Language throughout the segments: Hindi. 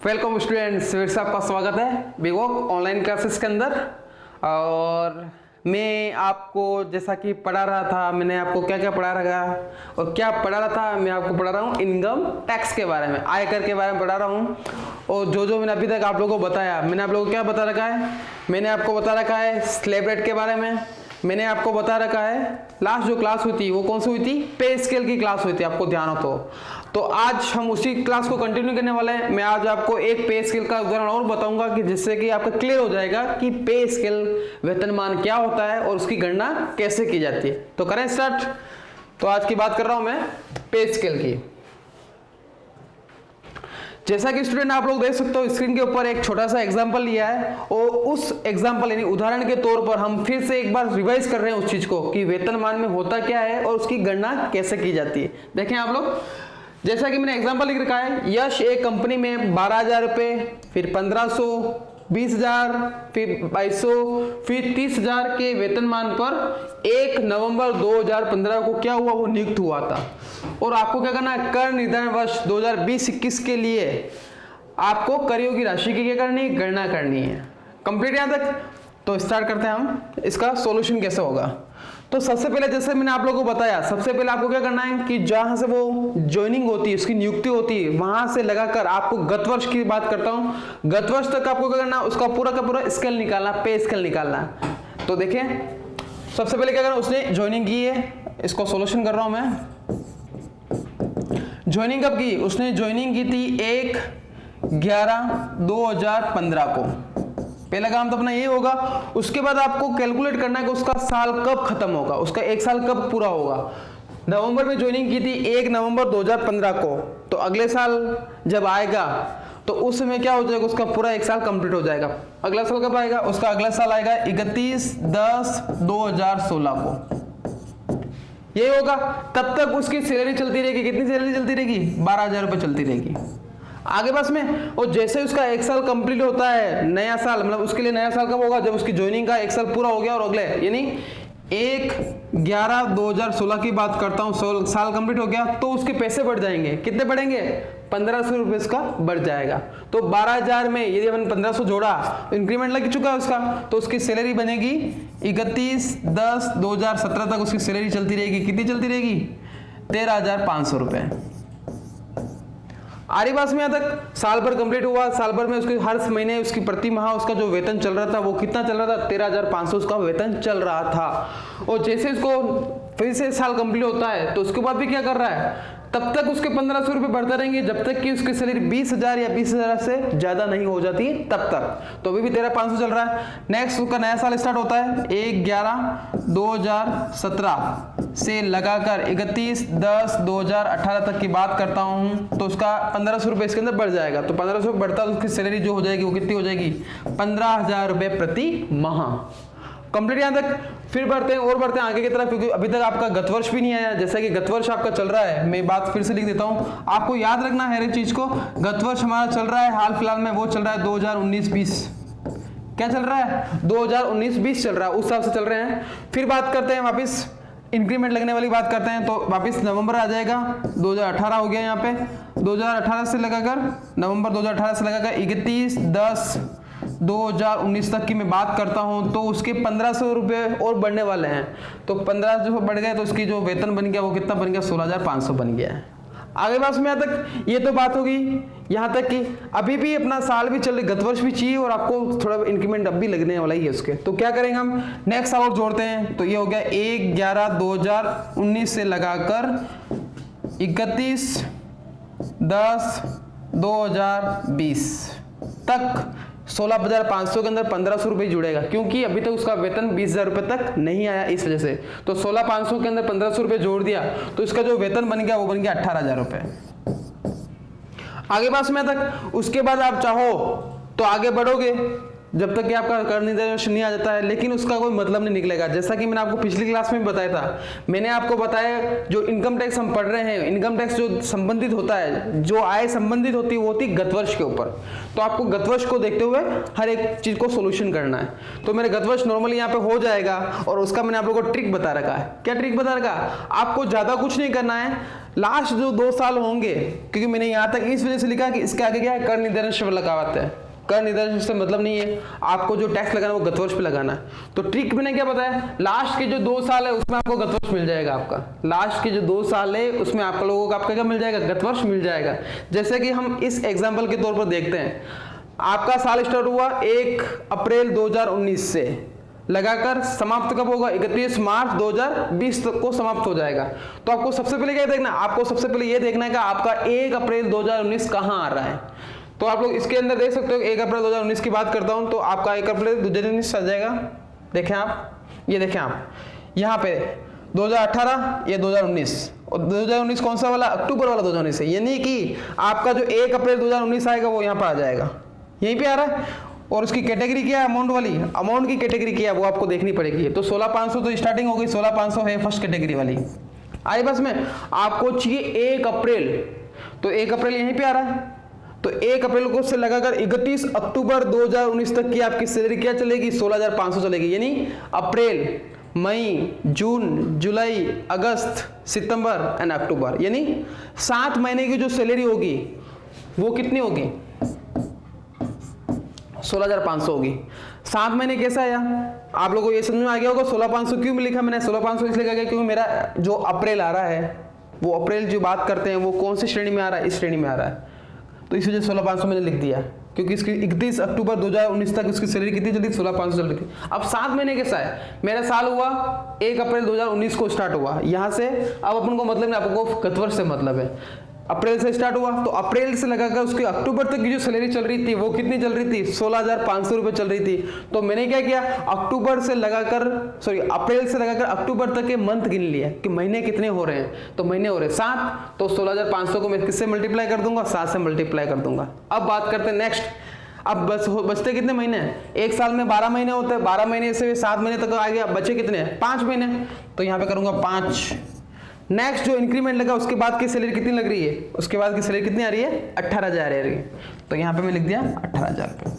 वेलकम स्टूडेंट्स, फिर से आपका स्वागत है बीवॉक ऑनलाइन क्लासेस के अंदर। और मैं आपको जैसा कि पढ़ा रहा था, मैंने आपको क्या क्या पढ़ा रहा और क्या पढ़ा रहा था, मैं आपको पढ़ा रहा हूँ इनकम टैक्स के बारे में, आयकर के बारे में पढ़ा रहा हूँ। और जो मैंने अभी तक आप लोगों को बताया, मैंने आप लोगों को क्या बता रखा है, मैंने आपको बता रखा है स्लैब रेट के बारे में, मैंने आपको बता रखा है लास्ट जो क्लास हुई थी वो कौन सी हुई थी, पे स्केल की क्लास हुई थी, आपको ध्यान हो तो आज हम उसी क्लास को कंटिन्यू करने वाले हैं। मैं आज आपको एक पे स्केल का उदाहरण और बताऊंगा कि जिससे कि आपको क्लियर हो जाएगा कि पे स्केल वेतनमान क्या होता है और उसकी गणना कैसे की जाती है। तो करें स्टार्ट। तो आज की बात कर रहा हूं मैं पे स्केल की। जैसा कि स्टूडेंट आप लोग देख सकते हो स्क्रीन के ऊपर एक छोटा सा एग्जांपल लिया है और उस एग्जांपल यानी उदाहरण के तौर पर हम फिर से एक बार रिवाइज कर रहे हैं उस चीज को कि वेतनमान में होता क्या है और उसकी गणना कैसे की जाती है। देखें आप लोग, जैसा कि मैंने एग्जांपल लिख रखा है, यश एक कंपनी में 12,000 रुपए, फिर 1500, 20,000, फिर 2200, फिर 30,000 के वेतनमान पर 1 नवंबर 2015 को क्या हुआ, वो नियुक्त हुआ था। और आपको क्या करना है, कर निर्धारण वर्ष 2020-21 के लिए आपको करियों की राशि की क्या करनी है, गणना करनी है। कंप्लीट यहां तक। तो स्टार्ट करते हैं हम, इसका सॉल्यूशन कैसे होगा। तो सबसे पहले जैसे मैंने आप लोगों को बताया, सबसे पहले आपको क्या करना है कि जहां से वो ज्वाइनिंग होती है, उसकी नियुक्ति होती है, वहां से लगाकर आपको गत वर्ष की बात करता हूं, गत वर्ष तक आपको क्या करना है, उसका पूरा का पूरा स्केल निकालना, पे स्केल निकालना। तो देखिए सबसे पहले क्या करना, उसने ज्वाइनिंग की है, इसको सॉल्यूशन कर रहा हूं मैं। ज्वाइनिंग कब की, उसने ज्वाइनिंग की थी 1/11/2015 को। पहला काम तो अपना ये होगा। उसके बाद आपको कैलकुलेट करना है कि उसका साल कब खत्म होगा, उसका एक साल कब पूरा होगा। नवंबर में ज्वाइनिंग की थी 1 नवंबर 2015 को, तो अगले साल जब आएगा तो उस समय क्या हो जाएगा, उसका पूरा एक साल कंप्लीट हो जाएगा। अगला साल कब आएगा, उसका अगला साल आएगा 31/10/2016 को। ये होगा। तब तक उसकी सैलरी चलती रहेगी। कितनी सैलरी चलती रहेगी, 12,000 रुपए चलती रहेगी। आगे बस में, और जैसे उसका एक साल कंप्लीट होता है, नया साल मतलब उसके लिए नया साल कब होगा, जब उसकी ज्वाइनिंग का एक साल पूरा हो गया और अगले यानी 1/11/2016 की बात करता हूं, साल कंप्लीट हो गया तो उसके पैसे बढ़ जाएंगे। कितने बढ़ेंगे, 1,500 रुपए उसका बढ़ जाएगा। तो 12,000 में यदि अपन 1,500 जोड़ा, इंक्रीमेंट लग चुका है उसका, तो उसकी सैलरी बनेगी 31/10/2017 तक उसकी सैलरी चलती रहेगी। कितनी चलती रहेगी, 13,500 रुपए। आरी बात में यहां तक साल भर कंप्लीट हुआ, साल भर में उसके हर महीने उसकी प्रति माह उसका जो वेतन चल रहा था वो कितना चल रहा था, 13,500 उसका वेतन चल रहा था। और जैसे इसको फिर से साल कंप्लीट होता है तो उसके बाद भी क्या कर रहा है, तब तक उसके 1,500 रुपए बढ़ते रहेंगे जब तक कि उसकी सैलरी 20,000 या 20,000 से ज्यादा नहीं हो जाती तब तक। तो अभी भी 13,500 चल रहा है। नेक्स्ट उसका नया साल स्टार्ट होता है 1/11/2017 से लगाकर 31/10/2018 तक की बात करता हूं, तो उसका 1,500 रुपए इसके अंदर बढ़ जाएगा। तो 1,500 बढ़ता तो उसकी सैलरी जो हो जाएगी वो कितनी हो जाएगी, 15,000 रुपए प्रति माह। कंप्लीट यहां तक। फिर बढ़ते हैं और बढ़ते हैं आगे की तरफ, क्योंकि अभी तक आपका गत वर्ष भी नहीं आया। जैसा कि गत वर्ष आपका चल रहा है, मैं बात फिर से लिख देता हूं, आपको याद रखना है हर एक चीज को। गत वर्ष हमारा चल रहा है हाल फिलहाल में, वो चल रहा है 2019-20। क्या चल रहा है, 2019-20 चल रहा है, उस हिसाब से चल रहे हैं। फिर बात करते हैं वापिस इंक्रीमेंट लगने वाली बात करते हैं, तो वापस नवंबर आ जाएगा, 2018 हो गया यहाँ पे, 2018 से लगाकर नवंबर 2018 से लगाकर 31/10/2019 तक की मैं बात करता हूं, तो उसके 1,500 रुपए और बढ़ने वाले हैं। तो 1,500 बढ़ गए तो उसकी जो वेतन बन गया वो कितना बन गया, 16,500 बन गया है। आगे बात में यहाँ तक ये तो बात होगी यहाँ तक कि अभी भी अपना साल भी चल रहा है, गत वर्ष भी चाहिए और आपको थोड़ा इंक्रीमेंट अब भी लगने वाला ही है उसके। तो क्या करेंगे हम, नेक्स्ट साल और जोड़ते हैं। तो ये हो गया 1/11/2019 से लगाकर 31/10/2020 तक 16,500 के अंदर 1,500 रुपए जुड़ेगा, क्योंकि अभी तक उसका वेतन 20,000 रुपए तक नहीं आया इस वजह से। तो 16,500 के अंदर 1,500 रुपए जोड़ दिया तो इसका जो वेतन बन गया वो बन गया 18,000 रुपए। आगे बात में तक उसके बाद आप चाहो तो आगे बढ़ोगे, जब तक कि आपका कर निर्देश नहीं आ जाता है, लेकिन उसका कोई मतलब नहीं निकलेगा। जैसा कि मैंने आपको पिछली क्लास में बताया था, मैंने आपको बताया जो इनकम टैक्स हम पढ़ रहे हैं, इनकम टैक्स जो संबंधित होता है, जो आय संबंधित होती है वो होती है गत वर्ष के ऊपर। तो आपको गत वर्ष को देखते हुए हर एक चीज को सोल्यूशन करना है। तो मेरे गत वर्ष नॉर्मली यहाँ पे हो जाएगा, और उसका मैंने आप लोगों को ट्रिक बता रखा है। क्या ट्रिक बता रखा? आपको ज्यादा कुछ नहीं करना है, लास्ट जो 2 साल होंगे, क्योंकि मैंने यहाँ तक इस वजह से लिखा कि इसके आगे क्या है, कर निर्देश लगाते हैं। कर निर्देश से मतलब नहीं है, आपको जो टैक्स लगाना है वो गत वर्ष पे लगाना है। तो ट्रिक मैंने क्या बताया, लास्ट के जो 2 साल है उसमें आपको गत वर्ष मिल जाएगा। आपका लास्ट के जो 2 साल है उसमें आप लोगों को आपका क्या मिल जाएगा, गत वर्ष मिल जाएगा। जैसे कि हम इस एग्जाम्पल के तौर पर देखते हैं, आपका साल स्टार्ट हुआ 1 अप्रैल 2019 से, लगाकर समाप्त कब होगा, 31 मार्च 2020 तक को समाप्त हो जाएगा। तो आपको सबसे पहले क्या देखना है, आपको सबसे पहले ये देखना है कि आपका 1 अप्रैल 2019 कहाँ आ रहा है। तो आप लोग इसके अंदर देख सकते हो, 1 अप्रैल 2019 की बात करता हूं तो आपका 1 अप्रैल 2019 आ जाएगा। देखें आप, ये देखें आप यहाँ पे 2018, ये 2019, और 2019 कौन सा वाला, अक्टूबर वाला 2019 है। यानी कि आपका जो 1 अप्रैल 2019 आएगा वो यहाँ पर आ जाएगा, यहीं पे आ रहा है। और उसकी कैटेगरी क्या है, अमाउंट वाली, अमाउंट की कैटेगरी क्या है वो आपको देखनी पड़ेगी। तो 16,500 तो स्टार्टिंग हो गई, 16,500 है फर्स्ट कैटेगरी वाली। आई बस में आपको चाहिए 1 अप्रैल, तो 1 अप्रैल यहीं पे आ रहा है। तो 1 अप्रैल को से लगाकर 31 अक्टूबर 2019 तक की आपकी सैलरी क्या चलेगी, 16,500 चलेगी। यानी अप्रैल, मई, जून, जुलाई, अगस्त, सितंबर एंड अक्टूबर, यानी 7 महीने की जो सैलरी होगी वो कितनी होगी, 16,500 होगी। 7 महीने कैसा आया, आप लोगों को ये समझ में आ गया होगा। 16,500 क्यों लिखा मैंने, 16,500 इसलिए लिखा क्योंकि मेरा जो अप्रैल आ रहा है, वो अप्रैल जो बात करते हैं वो कौन सी श्रेणी में आ रहा है, इस श्रेणी में आ रहा है। तो इस वजह से 16,500 मैंने लिख दिया, क्योंकि इसकी 31 अक्टूबर 2019 तक उसकी सैलरी कितनी चल रही थी, 16,500 चल रही थी। अब 7 महीने कैसा है, मेरा साल हुआ 1 अप्रैल 2019 को स्टार्ट हुआ, यहाँ से अब अपन को मतलब नहीं, आपको गत वर्ष से मतलब है। अप्रैल से स्टार्ट हुआ तो अप्रैल से लगाकर उसके अक्टूबर तक की जो सैलरी चल रही थी वो कितनी चल रही थी, 16,500 रुपए चल रही थी। तो मैंने क्या किया, अक्टूबर से लगाकर अप्रैल से लगाकर अक्टूबर तक के मंथ गिन लिया कि महीने कितने हो रहे हैं। तो महीने हो रहे 7, तो 16,500 को मैं किससे मल्टीप्लाई कर दूंगा, 7 से मल्टीप्लाई कर दूंगा। अब बात करते हैं नेक्स्ट, अब बचते कितने महीने हैं, एक साल में 12 महीने होते हैं, 12 महीने से 7 महीने तक आ गया, बचे कितने, 5 महीने। तो यहाँ पे करूंगा 5। नेक्स्ट जो इंक्रीमेंट लगा उसके बाद की सैलरी कितनी लग रही है, उसके बाद की सैलरी कितनी आ रही है, 18,000 आ रही है। तो यहाँ पे मैं लिख दिया 18,000 रुपये।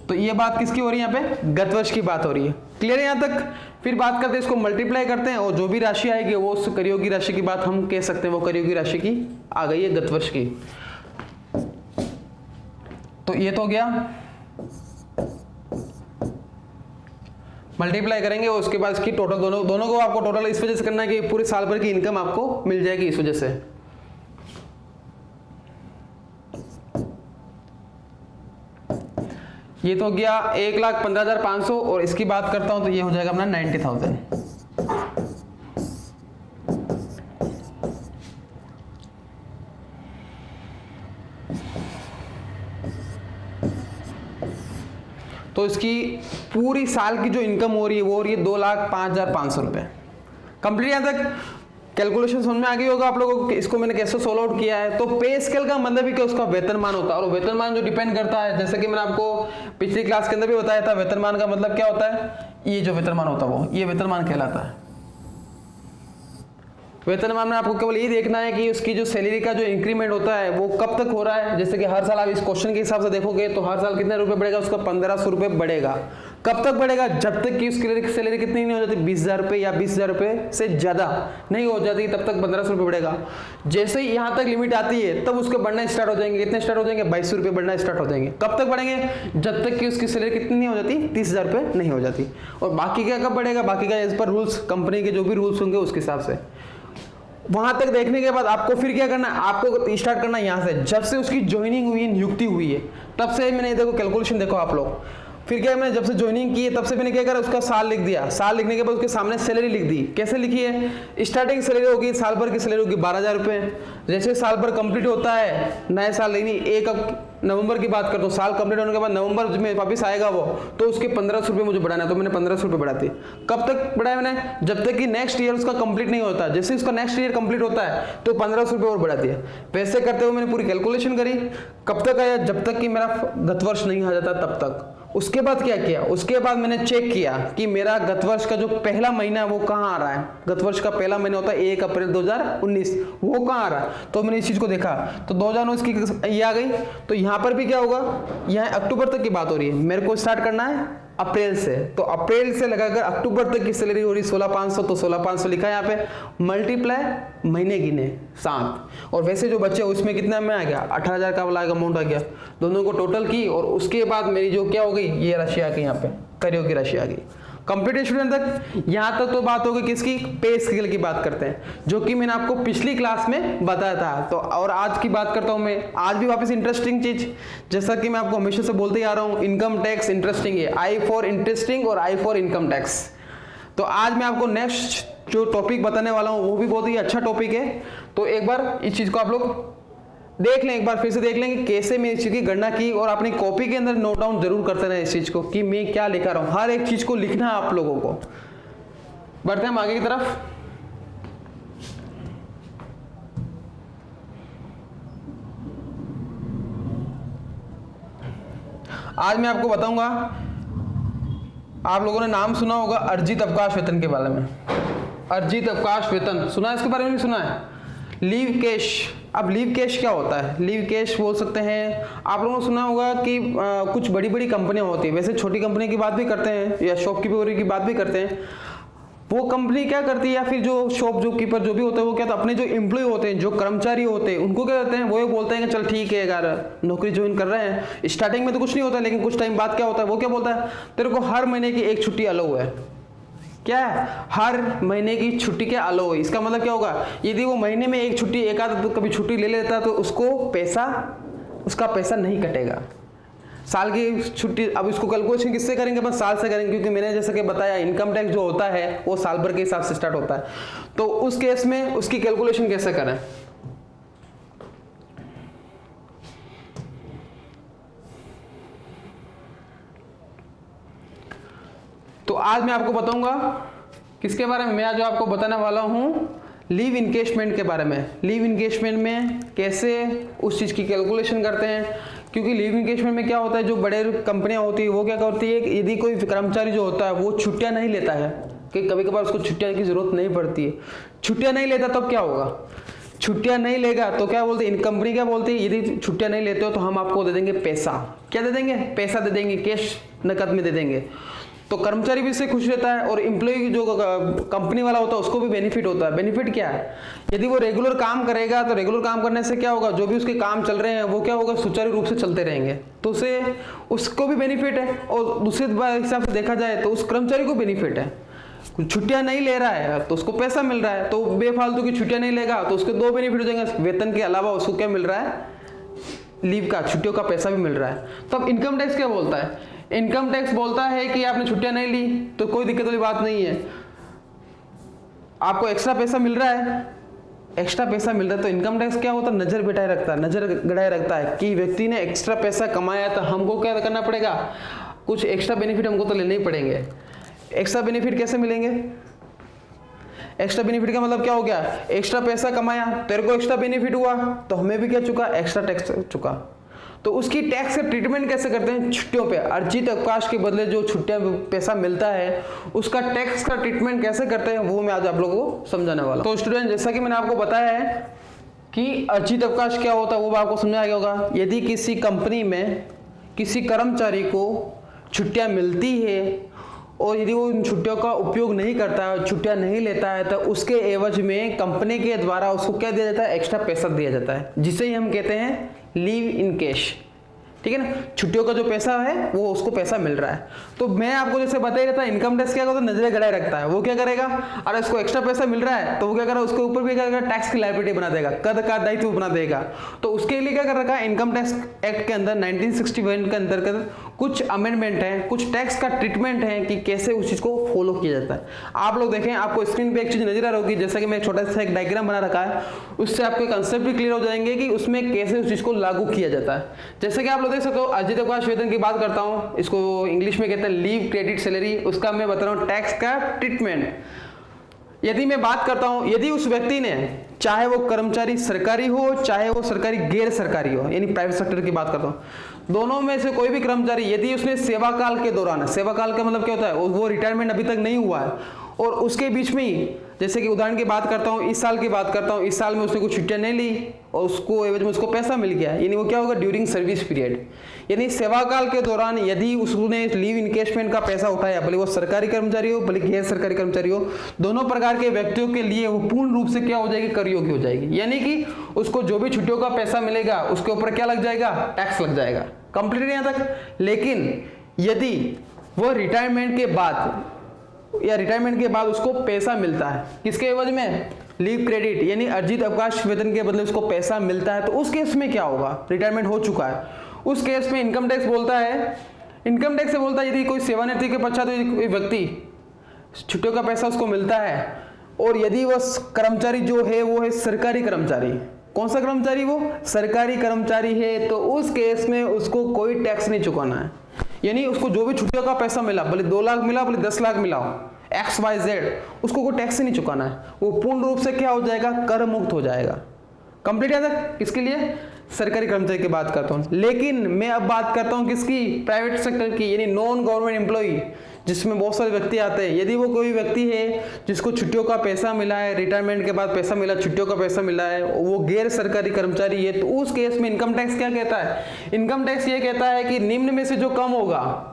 तो ये बात किसकी हो रही है, यहाँ पे गत वर्ष की बात हो रही है। क्लियर है यहाँ तक। फिर बात करते हैं, इसको मल्टीप्लाई करते हैं और जो भी राशि आएगी वो उस करयोगी राशि की बात हम कह सकते हैं, वो करयोगी राशि की आ गई है गत वर्ष की। तो ये तो हो गया, मल्टीप्लाई करेंगे और उसके बाद इसकी टोटल दोनों को आपको टोटल इस वजह से करना है कि पूरे साल भर की इनकम आपको मिल जाएगी इस वजह से। ये तो गया 1,15,500 और इसकी बात करता हूं तो ये हो जाएगा अपना 90,000। तो इसकी पूरी साल की जो इनकम हो रही है वो हो रही है 2,05,500 रुपए। कंप्लीट यहां तक कैलकुलेशन समझ में आ गई होगा आप लोगों को, इसको मैंने कैसे सोल्व आउट किया है। तो पे स्केल का मतलब ही कि उसका वेतनमान होता है, और वेतनमान जो डिपेंड करता है, जैसे कि मैंने आपको पिछली क्लास के अंदर भी बताया था, वेतनमान का मतलब क्या होता है, ये जो वेतनमान होता है वो ये वेतनमान कहलाता है। वेतनमान में आपको केवल ये देखना है कि उसकी जो सैलरी का जो इंक्रीमेंट होता है वो कब तक हो रहा है। जैसे कि हर साल आप इस क्वेश्चन के हिसाब से देखोगे तो हर साल कितने रुपए बढ़ेगा, उसका 1,500 रुपए बढ़ेगा। कब तक बढ़ेगा, जब तक कि उसकी सैलरी कितनी नहीं हो जाती, 20,000 रुपए या 20,000 रुपए से ज्यादा नहीं हो जाती, तब तक 1,500 रुपए बढ़ेगा। जैसे ही यहाँ तक लिमिट आती है तब उसके बढ़ना स्टार्ट हो जाएंगे। कितने स्टार्ट हो जाएंगे, 2,200 रुपए बढ़ना स्टार्ट हो जाएंगे। कब तक बढ़ेंगे, जब तक कि उसकी सैलरी कितनी नहीं हो जाती, 30,000 रुपए नहीं हो जाती। और बाकी का कब बढ़ेगा, बाकी का एज पर रूल्स, कंपनी के जो भी रूल्स होंगे उसके हिसाब से। वहां तक देखने के बाद आपको फिर क्या करना है, आपको स्टार्ट करना है यहाँ से, जब से उसकी ज्वाइनिंग हुई है, नियुक्ति हुई है, तब से मैंने देखो कैलकुलेशन देखो आप लोग। फिर क्या मैंने जब से ज्वाइनिंग की है तब से मैंने क्या करा, उसका साल लिख दिया। साल लिखने के बाद उसके सामने सैलरी लिख दी। कैसे लिखी है, स्टार्टिंग सैलरी होगी, साल भर की सैलरी होगी 12,000 रुपए, जैसे साल भर कंप्लीट होता है, नए साल नहीं 1 नवंबर की बात करता हूँ, साल कंप्लीट होने के बाद नवंबर में वापस आएगा वो, तो उसके 1500 रुपये मुझे बढ़ाना है, तो मैंने 1500 रुपये बढ़ा दिए। कब तक बढ़ाया मैंने? जब तक कि नेक्स्ट ईयर उसका कंप्लीट नहीं होता। जैसे उसका नेक्स्ट ईयर कंप्लीट होता है तो 1500 रुपये और बढ़ा दिया। वैसे करते हुए मैंने पूरी कैलकुलेशन करी, कब तक आया? जब तक कि मेरा गत वर्ष नहीं आ जाता तब तक। उसके बाद क्या किया? उसके बाद मैंने चेक किया कि मेरा गत वर्ष का जो पहला महीना है वो कहाँ आ रहा है। गत वर्ष का पहला महीना होता है 1 अप्रैल 2019, वो कहाँ आ रहा है? तो मैंने इस चीज को देखा, तो 2019 की ये आ गई। तो यहाँ पर भी क्या होगा, यहाँ अक्टूबर तक की बात हो रही है, मेरे को स्टार्ट करना है अप्रैल से, तो अप्रैल से लगाकर अक्टूबर तक की सैलरी हो रही 16,500, तो 16,500 लिखा है यहाँ पे, मल्टीप्लाई महीने गिने 7, और वैसे जो बच्चे उसमें कितना में आ गया, 18,000 का वाला अमाउंट आ गया। दोनों को टोटल की और उसके बाद मेरी जो क्या हो गई, ये राशि आ गई, यहाँ पे करियो की राशि आ गई। कंप्लीट स्टूडेंट तक यहाँ तक तो बात होगी किसकी, पे स्केल की बात करते हैं, जो कि मैंने आपको पिछली क्लास में बताया था। तो और आज की बात करता हूँ मैं, आज भी वापस इंटरेस्टिंग चीज, जैसा कि मैं आपको हमेशा से बोलते ही आ रहा हूँ, इनकम टैक्स इंटरेस्टिंग है, आई फॉर इंटरेस्टिंग और आई फॉर इनकम टैक्स। तो आज मैं आपको नेक्स्ट जो टॉपिक बताने वाला हूँ वो भी बहुत ही अच्छा टॉपिक है। तो एक बार इस चीज को आप लोग देख लें, एक बार फिर से देख लें कि कैसे मैं इस चीज की गणना की, और अपनी कॉपी के अंदर नोट डाउन जरूर करते रहें इस चीज को कि मैं क्या लिखा रहा हूं। हर एक चीज को लिखना है आप लोगों को। बढ़ते हैं हम आगे की तरफ। आज मैं आपको बताऊंगा, आप लोगों ने नाम सुना होगा अर्जित अवकाश वेतन के बारे में। अर्जित अवकाश वेतन सुना है? इसके बारे में भी सुना है? Leave cash. अब लीव कैश क्या होता है? लीव कैश बोल सकते हैं, आप लोगों ने सुना होगा कि कुछ बड़ी बड़ी कंपनियां होती है, वैसे छोटी कंपनी की बात भी करते हैं या शॉपकीपर की बात भी करते हैं। वो कंपनी क्या करती है, या फिर जो शॉपकीपर जो भी होता है वो क्या, तो अपने जो एम्प्लॉय होते हैं, जो कर्मचारी होते हैं, उनको क्या करते हैं, वो ये बोलते हैं कि चल ठीक है यार, नौकरी ज्वाइन कर रहे हैं, स्टार्टिंग में तो कुछ नहीं होता, लेकिन कुछ टाइम बाद क्या होता है, वो क्या बोलता है, तेरे को हर महीने की 1 छुट्टी अलाउ है। क्या है? हर महीने की छुट्टी के अलाउ है। इसका मतलब क्या होगा, यदि वो महीने में 1 छुट्टी, एक आध कभी छुट्टी ले लेता तो उसका पैसा नहीं कटेगा। साल की छुट्टी, अब इसको कैलकुलेशन किससे करेंगे, बस साल से करेंगे, क्योंकि मैंने जैसे कि बताया इनकम टैक्स जो होता है वो साल भर के हिसाब से स्टार्ट होता है। तो उस केस में उसकी कैलकुलेशन कैसे करें, तो आज मैं आपको बताऊंगा किसके बारे में, मैं आज आपको बताने वाला हूं लीव इनकेशमेंट के बारे में। लीव इनकेशमेंट में कैसे उस चीज की कैलकुलेशन करते हैं, क्योंकि लीव इनकेशमेंट में क्या होता है, जो बड़े कंपनियां होती है वो क्या करती है, यदि कोई कर्मचारी जो होता है वो छुट्टियां नहीं लेता है, कि कभी कभार उसको छुट्टियां की जरूरत नहीं पड़ती है, छुट्टियां नहीं लेता तब क्या होगा, छुट्टियां नहीं लेगा तो क्या बोलते हैं, कंपनी क्या बोलती है, यदि छुट्टियां नहीं लेते हो तो हम आपको दे देंगे पैसा। क्या दे देंगे? पैसा दे देंगे, कैश नकद में दे देंगे। तो कर्मचारी भी इससे खुश रहता है, और एम्प्लॉय जो कंपनी वाला होता है उसको भी बेनिफिट होता है। बेनिफिट क्या है, यदि वो रेगुलर काम करेगा तो रेगुलर काम करने से क्या होगा, जो भी उसके काम चल रहे हैं वो क्या होगा, सुचारू रूप से चलते रहेंगे, तो उसे उसको भी बेनिफिट है। और दूसरे हिसाब से देखा जाए तो उस कर्मचारी को बेनिफिट है, छुट्टियां नहीं ले रहा है तो उसको पैसा मिल रहा है, तो बेफालतू की छुट्टियां नहीं लेगा तो उसके 2 बेनिफिट हो जाएंगे, वेतन के अलावा उसको क्या मिल रहा है, लीव का, छुट्टियों का पैसा भी मिल रहा है। तो अब इनकम टैक्स क्या बोलता है, इनकम टैक्स बोलता है कि आपने छुट्टियां नहीं ली तो कोई दिक्कत वाली बात नहीं है, आपको एक्स्ट्रा पैसा मिल रहा है, एक्स्ट्रा पैसा मिल रहा है। तो इनकम टैक्स क्या होता है, नजर बिठाए रखता है, नजर गड़ाए रखता है कि व्यक्ति ने एक्स्ट्रा पैसा कमाया तो हमको क्या करना पड़ेगा, कुछ एक्स्ट्रा बेनिफिट हमको तो लेने ही पड़ेंगे। एक्स्ट्रा बेनिफिट कैसे मिलेंगे, एक्स्ट्रा बेनिफिट का मतलब क्या हो गया, एक्स्ट्रा पैसा कमाया, तेरे को एक्स्ट्रा बेनिफिट हुआ तो हमें भी क्या चुका, एक्स्ट्रा टैक्स चुका। तो उसकी टैक्स का ट्रीटमेंट कैसे करते हैं, छुट्टियों पे, अर्जित अवकाश के बदले जो छुट्टियां पैसा मिलता है उसका टैक्स का ट्रीटमेंट कैसे करते हैं वो मैं आज आप लोगों को समझाने वाला हूं। तो स्टूडेंट, जैसा कि मैंने आपको बताया है कि अर्जित अवकाश क्या होता है वो आपको समझाया होगा। यदि किसी कंपनी में किसी कर्मचारी को छुट्टियां मिलती है और यदि वो उन छुट्टियों का उपयोग नहीं करता है, छुट्टियां नहीं लेता है, तो उसके एवज में कंपनी के द्वारा उसको क्या दिया जाता है, एक्स्ट्रा पैसा दिया जाता है, जिसे ही हम कहते हैं लीव इन कैश। ठीक है ना, छुट्टियों का जो पैसा है वो उसको पैसा मिल रहा है। तो मैं आपको जैसे बताया था, इनकम टैक्स क्या करता है, नजरें गड़ाए रखता है। वो क्या करेगा, अरे इसको एक्स्ट्रा पैसा मिल रहा है तो वो क्या करेगा, उसके ऊपर भी क्या करेगा, टैक्स की लायबिलिटी बना देगा, कर का दायित्व बना देगा। तो उसके लिए क्या कर रखा है, इनकम टैक्स एक्ट के अंदर 1961 के अंतर्गत कुछ अमेंडमेंट है, कुछ टैक्स का ट्रीटमेंट है कि कैसे उस चीज को फॉलो किया जाता है। आप लोग देखें, आपको स्क्रीन पे एक चीज नजर आ रही होगी, जैसा कि मैं छोटा सा एक डायग्राम बना रखा है, उससे आपके कंसेप्ट भी क्लियर हो जाएंगे कि उसमें कैसे उस चीज को लागू किया जाता है। जैसे कि आप लोग देख सकते हो, अर्जित अवकाश वेतन की बात करता हूँ, इसको इंग्लिश में कहते हैं लीव क्रेडिट सैलरी, उसका मैं बता रहा हूँ टैक्स का ट्रीटमेंट। यदि मैं बात करता हूं, यदि उस व्यक्ति ने, चाहे वो कर्मचारी सरकारी हो चाहे वो सरकारी गैर सरकारी हो, यानी प्राइवेट सेक्टर की बात करता हूं, दोनों में से कोई भी कर्मचारी यदि उसने सेवा काल के दौरान, सेवा काल का मतलब क्या होता है, वो रिटायरमेंट अभी तक नहीं हुआ है और उसके बीच में ही, जैसे कि उदाहरण की बात करता हूं, इस साल की बात करता हूं, इस साल में उसने कुछ छुट्टियां नहीं ली और उसको एवज में उसको पैसा मिल गया, यानी वो क्या होगा, ड्यूरिंग सर्विस पीरियड, यानी सेवा काल के दौरान यदि उसने लीव इनकेशमेंट का पैसा उठाया, भले वो सरकारी कर्मचारी हो भले गैर सरकारी कर्मचारी हो, दोनों प्रकार के व्यक्तियों के लिए वो पूर्ण रूप से क्या हो जाएगी, कर योग्य हो जाएगी। यानी कि उसको जो भी छुट्टियों का पैसा मिलेगा उसके ऊपर क्या लग जाएगा, टैक्स लग जाएगा। कंप्लीट यहां तक। लेकिन यदि वो रिटायरमेंट के बाद या रिटायरमेंट के बाद उसको पैसा मिलता है, किसके एवज में, लीव क्रेडिट, यानी अर्जित अवकाश वेतन के बदले उसको पैसा मिलता है, तो उस केस में क्या होगा, रिटायरमेंट हो चुका है, उस केस में इनकम टैक्स बोलता है, इनकम टैक्स से बोलता है यदि कोई सेवानिवृत्ति के पश्चात कोई व्यक्ति छुट्टियों का पैसा उसको मिलता है और यदि वह कर्मचारी जो है वो है सरकारी कर्मचारी, कौन सा कर्मचारी, वो सरकारी कर्मचारी है, तो उस केस में उसको कोई टैक्स नहीं चुकाना है। यानी उसको जो भी छुट्टियों का पैसा मिला, भले 2 लाख मिला भले 10 लाख मिला हो, XYZ, उसको कोई टैक्स ही नहीं चुकाना है, वो पूर्ण रूप से क्या हो जाएगा, कर मुक्त हो जाएगा। कंप्लीट है तक। किसके लिए, सरकारी कर्मचारी की बात करता हूं। लेकिन मैं अब बात करता हूं किसकी, प्राइवेट सेक्टर की, यानी नॉन गवर्नमेंट एम्प्लॉई, जिसमें बहुत सारे व्यक्ति आते हैं। यदि वो कोई व्यक्ति है जिसको छुट्टियों का पैसा मिला है, रिटायरमेंट के बाद पैसा मिला, छुट्टियों का पैसा मिला है, वो गैर सरकारी कर्मचारी है, तो उस केस में इनकम टैक्स क्या कहता है, इनकम टैक्स ये कहता है कि निम्न में से जो कम होगा,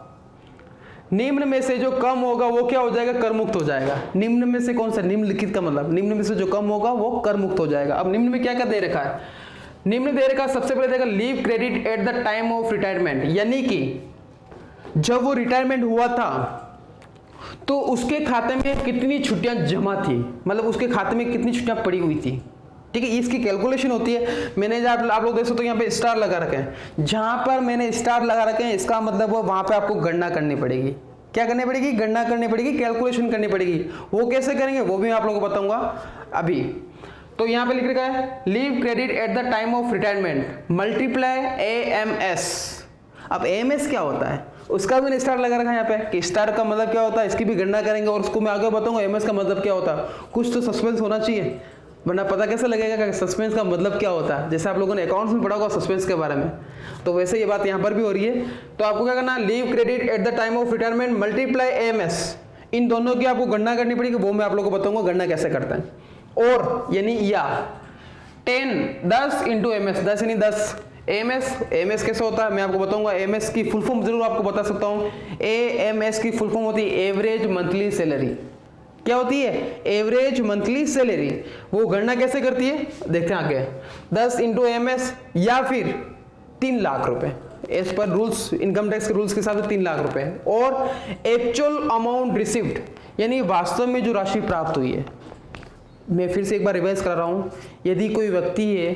निम्न में से जो कम होगा वो क्या हो जाएगा, कर मुक्त हो जाएगा। निम्न में से कौन सा, निम्नलिखित का मतलब, निम्न में से जो कम होगा वो कर मुक्त हो जाएगा। अब निम्न में क्या क्या दे रखा है, निम्न दे रखा, सबसे पहले देगा leave credit at the time of retirement, यानी कि जब वो रिटायरमेंट हुआ था तो उसके खाते में कितनी छुट्टियां जमा थी, मतलब उसके खाते में कितनी छुट्टियां पड़ी हुई थी, ठीक है, इसकी कैलकुलेशन होती है। मैंने आप लोग देख सकते हो यहाँ पे स्टार लगा रखे हैं, जहां पर मैंने स्टार लगा रखे हैं इसका मतलब वो वहां पे आपको गणना करनी पड़ेगी। क्या करनी पड़ेगी, गणना करनी पड़ेगी, कैलकुलेशन करनी पड़ेगी। वो कैसे करेंगे वो भी मैं आप लोगों को बताऊंगा अभी। तो यहाँ पे लिख रखा है leave credit at the time of retirement multiply AMS। अब AMS क्या होता है, उसका भी स्टार लगा रखा है यहाँ पे कि स्टार का मतलब क्या होता है, इसकी भी गणना करेंगे और उसको मैं आगे बताऊंगा AMS का मतलब क्या होता है। कुछ तो सस्पेंस होना चाहिए, वरना पता कैसे लगेगा कि सस्पेंस का मतलब क्या होता है। जैसे आप लोगों ने अकाउंट्स में पढ़ा होगा सस्पेंस के बारे में, तो वैसे ये बात यहाँ पर भी हो रही है। तो आपको क्या करना है, leave credit at the time of retirement multiply AMS, इन दोनों की आपको गणना करनी पड़ेगी, वो मैं आप लोगों को बताऊंगा गणना कैसे करते हैं। और यानी या 10 इंटू AMS, 10 यानी 10 AMS कैसे होता है मैं आपको बताऊंगा। AMS की फुल फॉर्म जरूर आपको बता सकता हूं। AMS की फुल फॉर्म होती है एवरेज मंथली सैलरी। क्या होती है, एवरेज मंथली सैलरी। वो गणना कैसे करती है देखते हैं आगे। 10 इंटू AMS या फिर 3 लाख रुपए, as per rules, income tax के रूल्स के हिसाब से 3 लाख रुपए, और एक्चुअल अमाउंट रिसीव्ड, यानी वास्तव में जो राशि प्राप्त हुई है। मैं फिर से एक बार रिवाइज कर रहा हूं, यदि कोई व्यक्ति है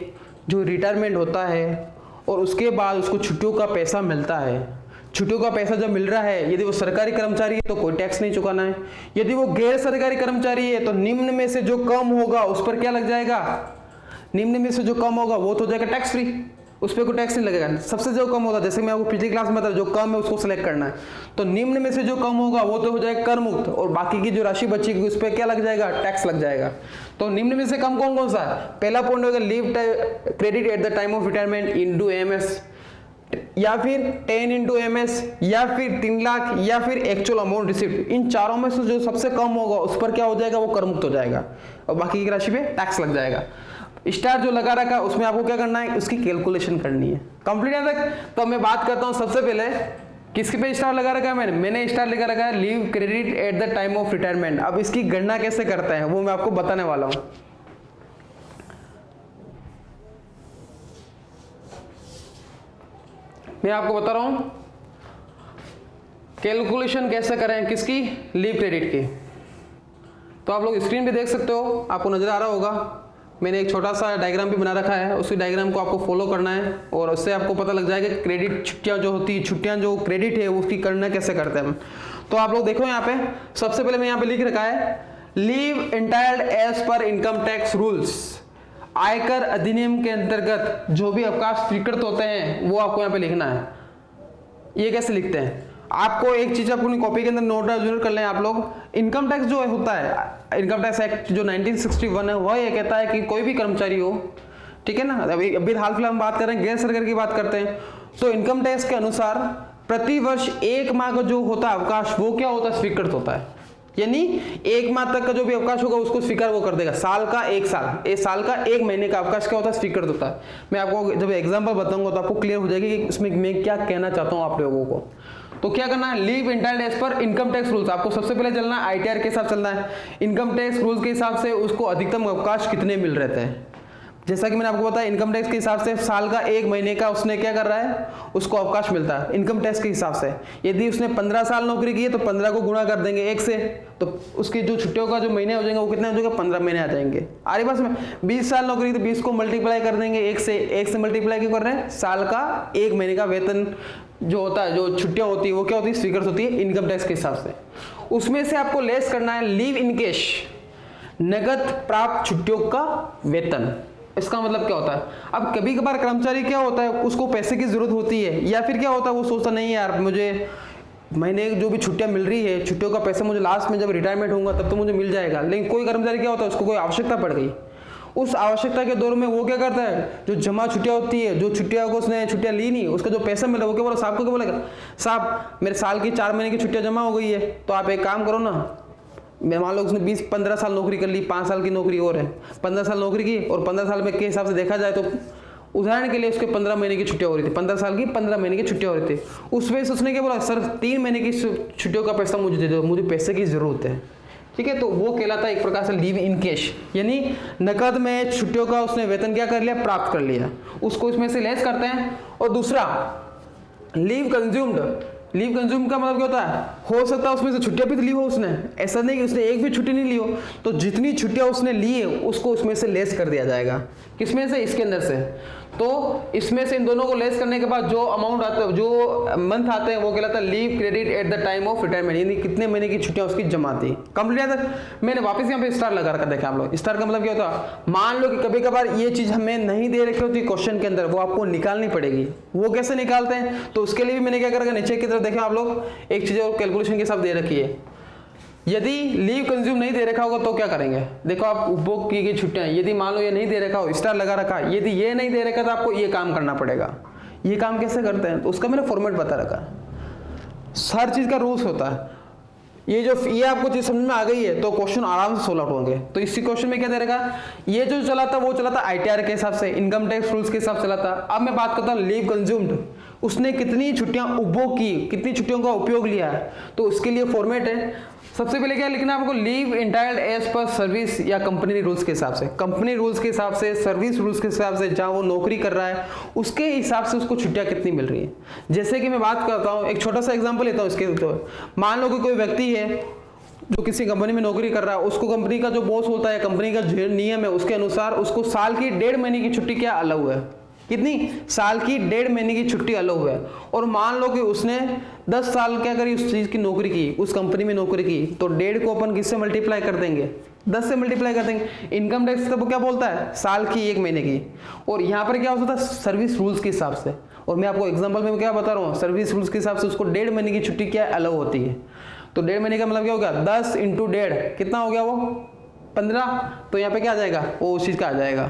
जो रिटायरमेंट होता है और उसके बाद उसको छुट्टियों का पैसा मिलता है, छुट्टियों का पैसा जब मिल रहा है, यदि वो सरकारी कर्मचारी है तो कोई टैक्स नहीं चुकाना है, यदि वो गैर सरकारी कर्मचारी है तो निम्न में से जो कम होगा उस पर क्या लग जाएगा, निम्न में से जो कम होगा वो तो हो जाएगा टैक्स फ्री, उस पर कोई टैक्स नहीं लगेगा। सबसे जो कम होगा, जैसे मैं आपको पिछली क्लास में बताया, जो कम है उसको सिलेक्ट करना है, तो निम्न में से जो कम होगा वो तो हो जाएगा कर मुक्त, और बाकी की जो राशि बचेगी उस पर क्या लग जाएगा, टैक्स लग जाएगा। तो निम्न में से कम कौन कौन सा है, पहला पॉइंट होगा leave credit at the time of retirement into AMS, या फिर 10 इंटू AMS, या फिर 3 लाख, या फिर एक्चुअल अमाउंट रिसीव्ड। इन चारों में से जो सबसे कम होगा उस पर क्या हो जाएगा, वो कर मुक्त हो जाएगा, और बाकी की राशि पे टैक्स लग जाएगा। स्टार जो लगा रखा उसमें आपको क्या करना है, उसकी कैलकुलेशन करनी है। कंप्लीट है तक। तो मैं बात करता हूं सबसे पहले किसके पे स्टार लगा रखा है, मैंने स्टार लगा रखा है leave credit at the time of retirement. अब इसकी गणना कैसे करते हैं वो मैं आपको बताने वाला हूं। मैं आपको बता रहा हूं कैलकुलेशन कैसे करें, किसकी, लीव क्रेडिट की। तो आप लोग स्क्रीन पे देख सकते हो, आपको नजर आ रहा होगा मैंने एक छोटा सा डायग्राम भी बना रखा है, उसी डायग्राम को आपको फॉलो करना है और उससे आपको पता लग जाएगा क्रेडिट छुट्टियां जो होती है, छुट्टियां जो क्रेडिट है उसकी गणना कैसे करते हैं हम। तो आप लोग देखो यहाँ पे, सबसे पहले मैं यहाँ पे लिख रखा है लीव एंटायर्ड एज पर इनकम टैक्स रूल्स। आयकर अधिनियम के अंतर्गत जो भी अवकाश स्वीकृत होते हैं वो आपको यहाँ पे लिखना है। ये कैसे लिखते हैं, आपको एक चीज अपनी कॉपी के अंदर नोट जरूर कर लें आप लोग। इनकम टैक्स जो होता है, इनकम टैक्स एक्ट जो 1961 है, वह ये कहता है कि कोई भी कर्मचारी हो, ठीक है ना, अभी हाल फिलहाल हम बात कर रहे हैं गैर सरकारी की बात करते हैं, तो इनकम टैक्स के अनुसार प्रति वर्ष 1 माह का जो होता है अवकाश वो क्या होता है, स्वीकृत होता है। यानी 1 माह तक का जो भी अवकाश होगा उसको स्वीकार वो कर देगा। साल का 1 का 1 महीने का अवकाश क्या होता है, स्वीकृत होता है। मैं आपको जब एग्जांपल बताऊंगा तो आपको क्लियर हो जाएगी कि इसमें मैं क्या कहना चाहता हूं आप लोगों को। तो क्या करना है, लीव एंटायर्ड एज पर इनकम टैक्स रूल्स। आपको सबसे पहले चलना है आईटीआर के हिसाब चलना है, इनकम टैक्स रूल्स के हिसाब से उसको अधिकतम अवकाश कितने मिल रहे थे। जैसा कि मैंने आपको बताया इनकम टैक्स के हिसाब से साल का 1 महीने का उसने क्या कर रहा है, उसको अवकाश मिलता है इनकम टैक्स के हिसाब से। यदि उसने 15 साल नौकरी की है तो 15 को गुणा कर देंगे 1 से, तो उसकी जो छुट्टियों का जो महीने हो जाएंगे वो कितने हो जाएंगे, 15 महीने आ जाएंगे। अरे बस में 20 साल नौकरी तो 20 को मल्टीप्लाई कर देंगे 1 से मल्टीप्लाई क्यों कर रहे हैं, साल का 1 महीने का वेतन जो होता है, जो छुट्टियां होती है वो क्या होती है, स्वीकृत होती है इनकम टैक्स के हिसाब से। उसमें से आपको लेस करना है लीव इन कैश, नगद प्राप्त छुट्टियों का वेतन। इसका मतलब क्या होता है, अब कभी कभार कर्मचारी क्या होता है उसको पैसे की जरूरत होती है, या फिर क्या होता है वो सोचता नहीं यार मुझे महीने जो भी छुट्टियां मिल रही है छुट्टियों का पैसा मुझे लास्ट में जब रिटायरमेंट होगा तब तो मुझे मिल जाएगा। लेकिन कोई कर्मचारी क्या होता है उसको कोई आवश्यकता पड़ गई, उस आवश्यकता के दौर में वो क्या करता है, जो जमा छुट्टियां होती है, जो छुट्टियां को उसने छुट्टियां ली नहीं उसका जो पैसा मिला वो क्या बोला, साहब को क्या बोलेगा, साहब मेरे साल की 4 महीने की छुट्टियां जमा हो गई है, तो आप एक काम करो ना, मैं मान लो उसने 20-15 साल नौकरी कर ली, 5 साल की नौकरी और है, 15 साल नौकरी की और 15 साल में के हिसाब से देखा जाए तो उदाहरण के लिए उसके 15 महीने की छुट्टियां हो रही थी, 15 साल की 15 महीने की छुट्टियां हो रही थी। उस वजह से उसने क्या बोला, सर 3 महीने की छुट्टियों का पैसा मुझे दे दो, मुझे पैसे की जरूरत है, ठीक है। तो वो कहलाता है एक प्रकार से लीव इन कैश, यानी नकद में छुट्टियों का उसने वेतन क्या कर लिया, प्राप्त कर लिया, उसको इसमें से लेस करते हैं। और दूसरा लीव कंज्यूम्ड, लीव कंज्यूम का मतलब क्या होता है, हो सकता है उसमें से छुट्टियां भी ली हो उसने, ऐसा नहीं कि उसने एक भी छुट्टी नहीं ली हो, तो जितनी छुट्टियां उसने ली है उसको उसमें से लेस कर दिया जाएगा। किसमें से, इसके अंदर से। तो इसमें से इन दोनों को लेस करने के बाद जो अमाउंट आता है, जो मंथ आते हैं वो कहलाता है leave credit at the time of retirement, यानी कितने महीने की छुट्टियां उसकी जमा थी, कंप्लीट। मैंने वापस यहाँ पे स्टार लगा रखा, देखा आप लोग, स्टार का मतलब क्या होता है, मान लो कि कभी कभार ये चीज हमें नहीं दे रखी होती क्वेश्चन के अंदर, वो आपको निकालनी पड़ेगी। वो कैसे निकालते हैं, तो उसके लिए भी मैंने क्या कर रखा, नीचे की तरफ देखें आप लोग, एक चीज और कैलकुलेशन के साथ दे रखी है। यदि लीव कंज्यूम नहीं दे रखा होगा तो क्या करेंगे, देखो आप उपभोग की गई छुट्टियां, यदि मान लो ये नहीं दे रखा हो, स्टार लगा रखा, यदि ये नहीं दे रखा तो आपको ये काम करना पड़ेगा। ये काम कैसे करते हैं, तो उसका मैंने फॉर्मेट बता रखा, हर चीज का रूल्स होता है। ये आपको चीज समझ में आ गई है तो क्वेश्चन आराम से सोल्व आउट होंगे। तो इसी क्वेश्चन में क्या दे रखा, ये जो चला था वो चला था आईटीआर के हिसाब से, इनकम टैक्स रूल्स के हिसाब से चला था। अब मैं बात करता हूँ लीव कंज्यूम्ड, उसने कितनी छुट्टियां उपभोग की, कितनी छुट्टियों का उपयोग लिया है, तो उसके लिए फॉर्मेट है। सबसे पहले क्या लिखना है आपको, लीव एंटायर्ड एज पर सर्विस या कंपनी रूल्स के हिसाब से, कंपनी रूल्स के हिसाब से, सर्विस रूल्स के हिसाब से, जहां वो नौकरी कर रहा है उसके हिसाब से उसको छुट्टियां कितनी मिल रही है। जैसे कि मैं बात करता हूं, एक छोटा सा एग्जांपल लेता हूं इसके तो, मान लो कि कोई व्यक्ति है जो किसी कंपनी में नौकरी कर रहा है, उसको कंपनी का जो बॉस होता है, कंपनी का जो नियम है उसके अनुसार उसको साल की 1.5 महीने की छुट्टी क्या अलाउ है, कितनी, साल की 1.5 महीने की छुट्टी अलाउ है। और मान लो कि उसने 10 साल क्या करी, उस चीज की नौकरी की, उस कंपनी में नौकरी की, तो 1.5 को अपन किससे मल्टीप्लाई कर देंगे, 10 से मल्टीप्लाई कर देंगे। इनकम टैक्स तो क्या बोलता है, साल की 1 महीने की, और यहाँ पर क्या होता है, सर्विस रूल्स के हिसाब से। और मैं आपको एग्जाम्पल में क्या बता रहा हूँ, सर्विस रूल्स के हिसाब से उसको 1.5 महीने की छुट्टी क्या अलाउ होती है। तो 1.5 महीने का मतलब क्या होगा, 10 × 1.5 कितना हो गया, वो 15। तो यहाँ पे क्या आ जाएगा, वो उस चीज का आ जाएगा।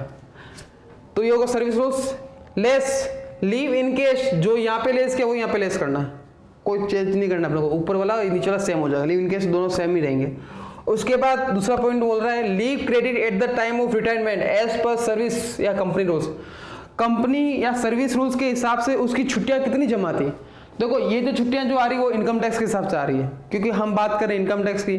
तो ये होगा service rules less leave in case, जो यहाँ पे लेस किया वो यहाँ पे लेस करना है, कोई चेंज नहीं करना अपने को, ऊपर वाला नीचे वाला सेम हो जाएगा, लीव इन केस दोनों सेम ही रहेंगे। उसके बाद दूसरा पॉइंट बोल रहा है leave credit at the time of retirement as per service या कंपनी रूल्स, कंपनी या सर्विस रूल्स के हिसाब से उसकी छुट्टियां कितनी जमा थी। देखो ये जो छुट्टियां जो आ रही है वो इनकम टैक्स के हिसाब से आ रही है, क्योंकि हम बात कर रहे हैं इनकम टैक्स की।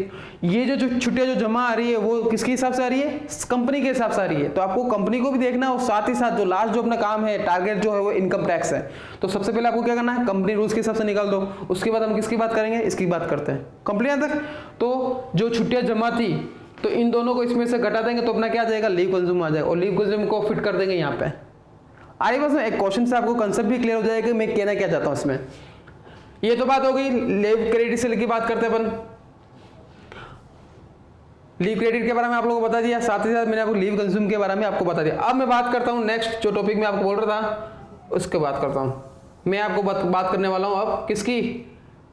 ये जो छुट्टियां जो जमा आ रही है वो किसके हिसाब से आ रही है, कंपनी के हिसाब से आ रही है। तो आपको कंपनी को भी देखना है और साथ ही साथ जो लास्ट जो अपना काम है, टारगेट जो है वो इनकम टैक्स है। तो सबसे पहले आपको क्या करना है, कंपनी रूल्स के हिसाब से निकाल दो। उसके बाद हम किसकी बात करेंगे, इसकी बात करते हैं। कंप्लीट तक तो जो छुट्टियां जमा थी तो इन दोनों को इसमें से घटा देंगे तो अपना क्या आ जाएगा, लीव कंज्यूम आ जाएगा, और लीव कंज्यूम को फिट कर देंगे यहाँ पे। आगे बस एक क्वेश्चन से आपको कंसेप्ट भी क्लियर हो जाएगा कि मैं कहना क्या चाहता हूँ इसमें। ये तो बात हो गई लीव क्रेडिट सेल की, बात करते हैं अपन। लीव क्रेडिट के बारे में आप लोगों को बता दिया, साथ ही साथ मैंने आपको लीव कंज्यूम के बारे में आपको बता दिया। अब मैं बात करता हूँ नेक्स्ट जो टॉपिक में आपको बोल रहा था उसके बात करता हूँ। मैं आपको बात करने वाला हूँ अब किसकी,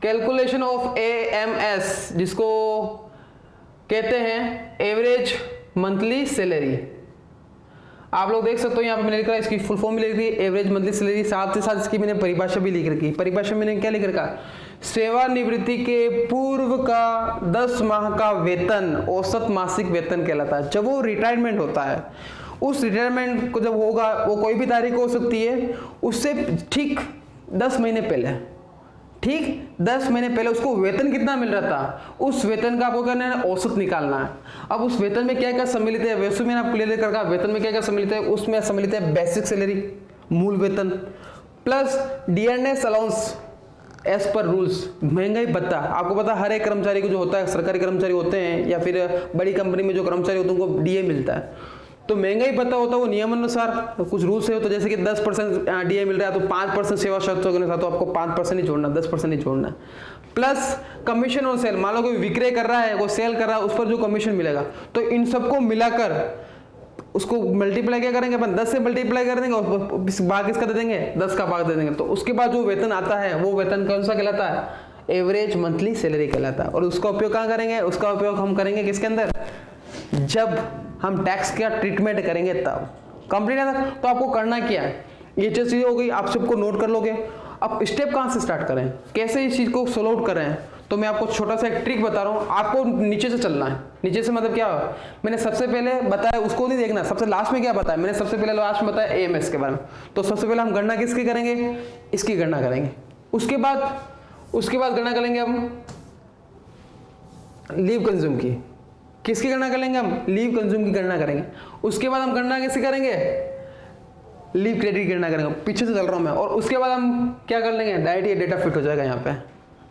कैलकुलेशन ऑफ AMS, जिसको कहते हैं एवरेज मंथली सैलरी। आप लोग देख सकते हो यहाँ पे मैंने लिखा है, इसकी फुल फॉर्म भी लिख दी एवरेज मंथली सैलरी, साथ ही साथ इसकी मैंने परिभाषा भी लिख रखी। परिभाषा में मैंने क्या लिख रखा, सेवानिवृत्ति के पूर्व का 10 माह का वेतन औसत मासिक वेतन कहलाता है। जब वो रिटायरमेंट होता है, उस रिटायरमेंट को जब होगा, वो कोई भी तारीख हो सकती है, उससे ठीक 10 महीने पहले, ठीक 10 महीने पहले उसको वेतन कितना मिल रहा था, उस वेतन का आपको करना है औसत निकालना है। अब उस वेतन में क्या क्या सम्मिलित है, वैसे मैंने आपको क्लियर कर कहा वेतन में क्या क्या सम्मिलित है। उसमें सम्मिलित है बेसिक सैलरी, मूल वेतन, plus dearness allowance as per rules, महंगाई भत्ता। आपको पता है हर एक कर्मचारी को जो होता है, सरकारी कर्मचारी होते हैं या फिर बड़ी कंपनी में जो कर्मचारी होते हैं उनको डीए मिलता है, तो महंगाई भत्ता होता है वो नियमानुसार कुछ रूल्स है। तो जैसे कि 10% डीए मिल रहा है तो 5% सेवा शर्तों के अनुसार तो आपको 5% नहीं जोड़ना, 10% नहीं जोड़ना। प्लस कमीशन और सेल, मान लो कोई विक्रय कर रहा है, वो सेल कर रहा है, उस पर जो कमीशन मिलेगा, तो इन सबको मिलाकर उसको मल्टीप्लाई क्या करेंगे अपन, 10 से मल्टीप्लाई कर देंगे और भाग किसका दे देंगे, 10 का भाग दे देंगे। तो उसके बाद जो वेतन आता है वो वेतन कौन सा कहलाता है, एवरेज मंथली सैलरी कहलाता है। और उसका उपयोग कहाँ करेंगे, उसका उपयोग हम करेंगे किसके अंदर, जब हम टैक्स का ट्रीटमेंट करेंगे तब। कंप्लीट है ना। तो आपको करना क्या है, ये चीज हो गई, आप सबको नोट कर लोगे। अब स्टेप कहाँ से स्टार्ट करें, कैसे इस चीज को सोल्व आउट करें, तो मैं आपको छोटा सा एक ट्रिक बता रहा हूँ। आपको नीचे से चलना है। नीचे से मतलब क्या, मैंने सबसे पहले बताया उसको नहीं देखना, सबसे लास्ट में क्या बताया मैंने, सबसे पहले लास्ट में बताया AMS के बारे में। तो सबसे पहले हम गणना किसकी करेंगे, इसकी गणना करेंगे। उसके बाद गणना करेंगे हम लीव कंज्यूम की। किसकी गणना करेंगे हम, लीव कंज्यूम की गणना करेंगे। उसके बाद हम गणना किसकी करेंगे, लीव क्रेडिट की गणना करेंगे। पीछे से चल रहा हूं मैं। और उसके बाद हम क्या कर लेंगे, डायरेक्ट ये डेटा फिट हो जाएगा यहाँ पे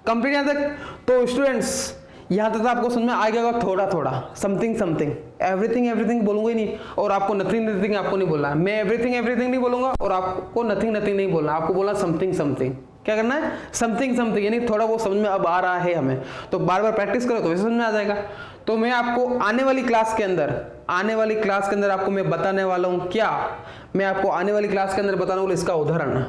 कंप्लीट यहाँ तक। तो स्टूडेंट्स यहाँ तक तो आपको समझ में आ गया होगा थोड़ा थोड़ा, समथिंग समथिंग, एवरीथिंग बोलूंगा ही नहीं, और आपको नथिंग आपको नहीं बोलना है। मैं एवरीथिंग नहीं बोलूंगा और आपको नथिंग नहीं बोलना, आपको बोलना समथिंग। क्या करना है, समथिंग, यानी थोड़ा वो समझ में अब आ रहा है हमें, तो बार बार प्रैक्टिस करो तो वैसे समझ में आ जाएगा। तो मैं आपको आने वाली क्लास के अंदर आपको मैं बताने वाला हूँ क्या, मैं आपको आने वाली क्लास के अंदर बताने वाला इसका उदाहरण,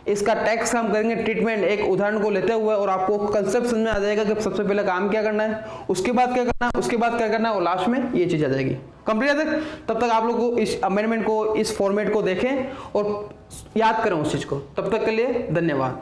इसका टैक्स हम करेंगे ट्रीटमेंट एक उदाहरण को लेते हुए, और आपको कंसेप्ट समझ में आ जाएगा कि सबसे पहले काम क्या करना है, उसके बाद क्या करना है, उसके बाद क्या करना है, और लास्ट में ये चीज आ जाएगी कंप्लीट है। तब तक आप लोग को इस अमेंडमेंट को, इस फॉर्मेट को देखें और याद करें उस चीज को। तब तक के लिए धन्यवाद।